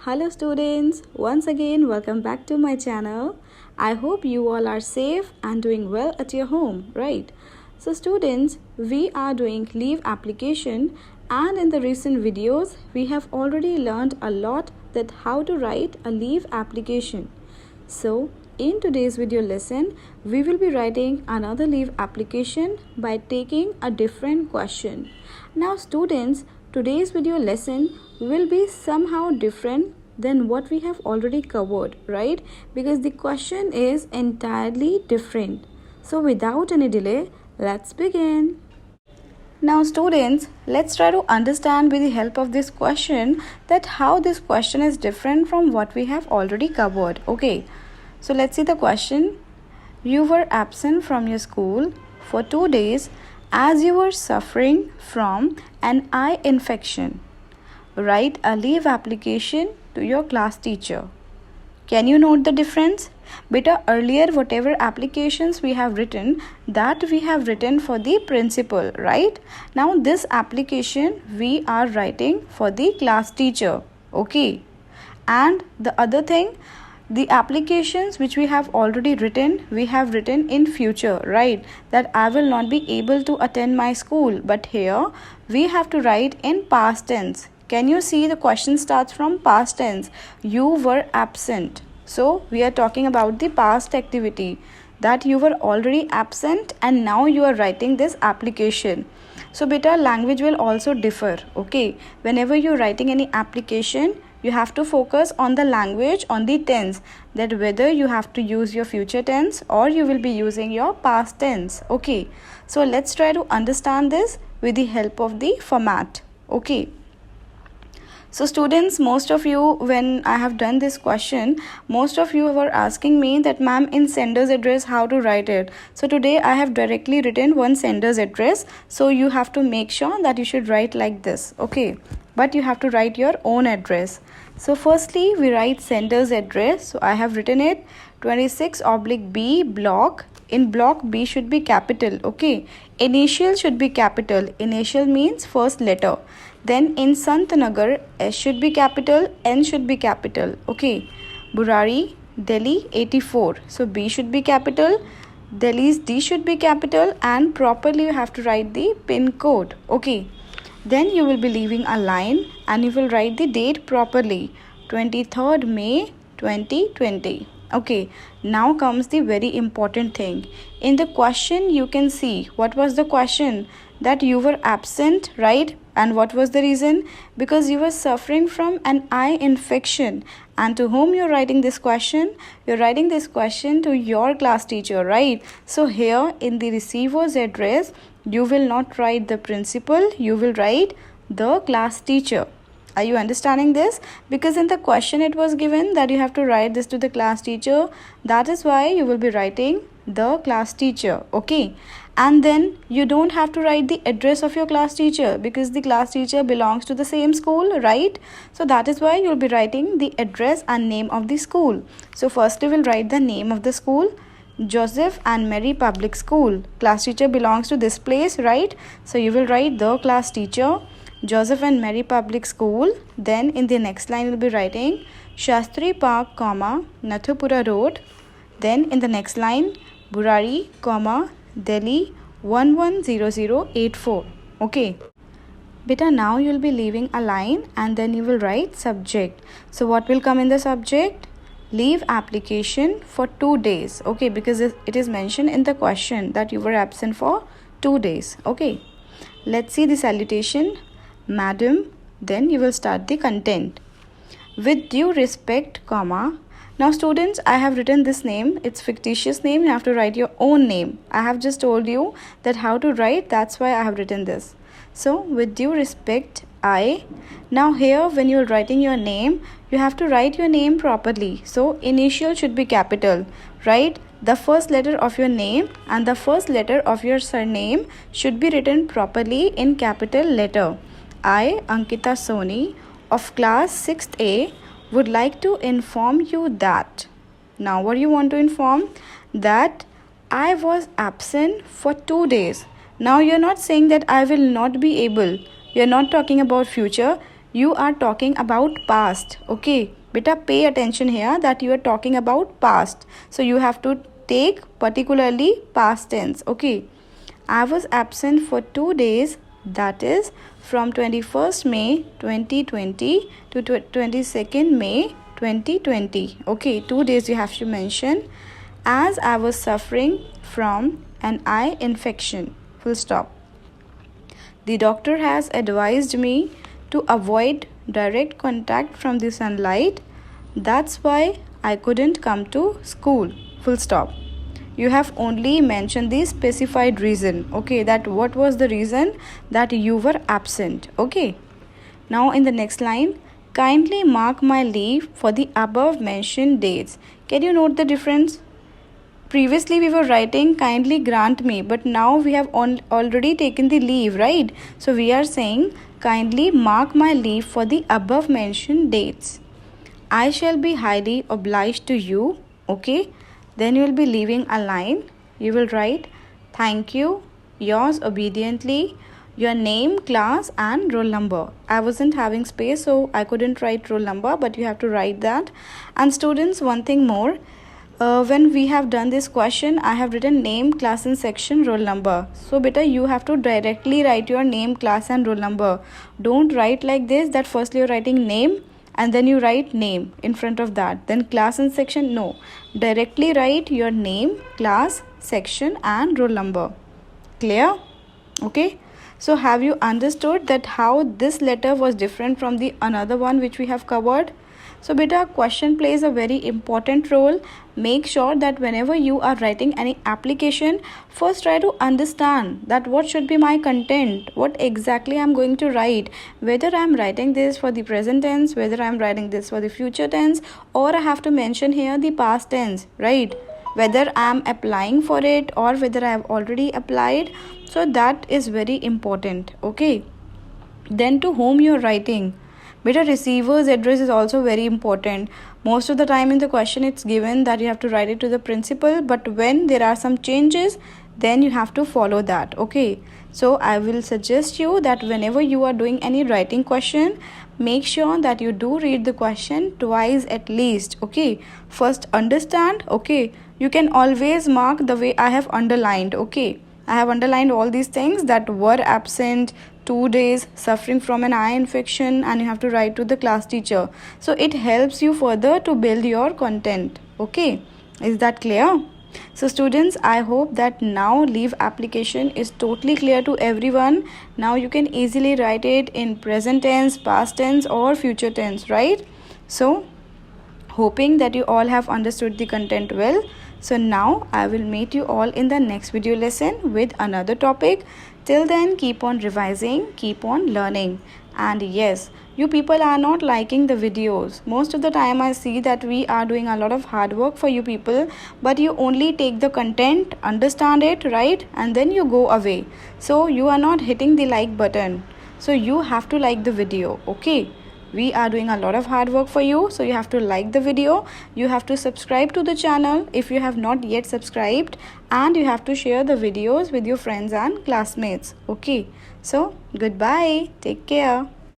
Hello students, once again welcome back to my channel. I hope you all are safe and doing well at your home, right? So students, we are doing leave application, and in the recent videos we have already learned a lot that how to write a leave application. So in today's video lesson, we will be writing another leave application by taking a different question. Now students, today's video lesson will be somehow different than what we have already covered, right? Because the question is entirely different. So without any delay, let's begin. Now students, let's try to understand with the help of this question that how this question is different from what we have already covered. Okay, so let's see the question. You were absent from your school for 2 days as you were suffering from an eye infection. Write a leave application to your class teacher. Can you note the difference? Beta, earlier whatever applications we have written, that we have written for the principal, right? Now this application we are writing for the class teacher, okay? And the other thing, the applications which we have already written, we have written in future, right? That I will not be able to attend my school, but here we have to write in past tense. Can you see the question starts from past tense? You were absent. So we are talking about the past activity, that you were already absent and now you are writing this application. So beta, language will also differ, okay? Whenever you're writing any application, you have to focus on the language, on the tense, that whether you have to use your future tense or you will be using your past tense, okay? So let's try to understand this with the help of the format, okay? So students, most of you, when I have done this question, most of you were asking me that ma'am, in sender's address how to write it. So today I have directly written one sender's address. So you have to make sure that you should write like this, okay? But you have to write your own address. So firstly we write sender's address. So I have written it 26/B block. In block B should be capital, okay? Initial should be capital. Initial means first letter. Then in Santanagar, S should be capital, N should be capital, okay? Burari, Delhi 84. So B should be capital, Delhi's D should be capital, and properly you have to write the pin code, okay? Then you will be leaving a line and you will write the date properly, 23rd May 2020. Okay, now comes the very important thing. In the question you can see what was the question, that you were absent, right? And what was the reason? Because you were suffering from an eye infection. And to whom you're writing this question? You're writing this question to your class teacher, right? So here in the receiver's address, you will not write the principal, you will write the class teacher. Are you understanding this? Because in the question it was given that you have to write this to the class teacher. That is why you will be writing the class teacher, okay? And then you don't have to write the address of your class teacher because the class teacher belongs to the same school, right? So that is why you'll be writing the address and name of the school. So first you will write the name of the school, Joseph and Mary Public School. Class teacher belongs to this place, right? So you will write the class teacher, Joseph and Mary Public School. Then in the next line you'll be writing Shastri Park, Nathupura Road. Then in the next line, Burari, Delhi 110084. Okay. Beta, now you'll be leaving a line and then you will write subject. So what will come in the subject? Leave application for 2 days. Okay, because it is mentioned in the question that you were absent for 2 days. Okay. Let's see the salutation. Madam. Then you will start the content. With due respect, comma. Now students, I have written this name. It's fictitious name. You have to write your own name. I have just told you that how to write. That's why I have written this. So with due respect, I. Now here when you're writing your name, you have to write your name properly. So initial should be capital, right? The first letter of your name and the first letter of your surname should be written properly in capital letter. I, Ankita Soni, of class 6th A, would like to inform you that. Now what you want to inform? That I was absent for 2 days. Now you're not saying that I will not be able. You're not talking about future. you are talking about past. Okay, beta, pay attention here that you are talking about past. So you have to take particularly past tense. Okay, I was absent for 2 days, that is from 21st May 2020 to 22nd May 2020. Okay, 2 days you have to mention, as I was suffering from an eye infection. Full stop. The doctor has advised me to avoid direct contact from the sunlight. That's why I couldn't come to school. Full stop. You have only mentioned the specified reason. Okay, that what was the reason that you were absent. Okay. Now in the next line, kindly mark my leave for the above mentioned dates. Can you note the difference? Previously we were writing kindly grant me, but now we have already taken the leave, right? So we are saying kindly mark my leave for the above mentioned dates. I shall be highly obliged to you. Okay, then you will be leaving a line. You will write thank you, yours obediently, your name, class and roll number. I wasn't having space, so I couldn't write roll number, but you have to write that. And students, one thing more, when we have done this question, I have written name, class and section, roll number. So beta, you have to directly write your name, class and roll number. Don't write like this, that firstly you're writing name and then you write name in front of that, then class and section. No, directly write your name, class, section and roll number. Clear? Okay, so have you understood that how this letter was different from the another one which we have covered? So beta, question plays a very important role. Make sure that whenever you are writing any application, first try to understand that what should be my content, what exactly I'm going to write, whether I'm writing this for the present tense, whether I'm writing this for the future tense, or I have to mention here the past tense, right? Whether I'm applying for it or whether I have already applied. So that is very important. Okay, then to whom you're writing. Beta, receiver's address is also very important. Most of the time in the question it's given that you have to write it to the principal, but when there are some changes, then you have to follow that. Okay, so I will suggest you that whenever you are doing any writing question, make sure that you do read the question twice at least. Okay, first understand. Okay, you can always mark the way I have underlined. Okay, I have underlined all these things, that were absent, 2 days, suffering from an eye infection, and you have to write to the class teacher. So it helps you further to build your content. Okay, is that clear? So students, I hope that now leave application is totally clear to everyone. Now you can easily write it in present tense, past tense or future tense, right? So hoping that you all have understood the content well. So now I will meet you all in the next video lesson with another topic. Till then, keep on revising, keep on learning. And yes, you people are not liking the videos. Most of the time I see that we are doing a lot of hard work for you people, but you only take the content, understand it, right? And then you go away. So you are not hitting the like button. So you have to like the video, okay? We are doing a lot of hard work for you, so you have to like the video, you have to subscribe to the channel if you have not yet subscribed, and you have to share the videos with your friends and classmates. Okay, so goodbye, take care.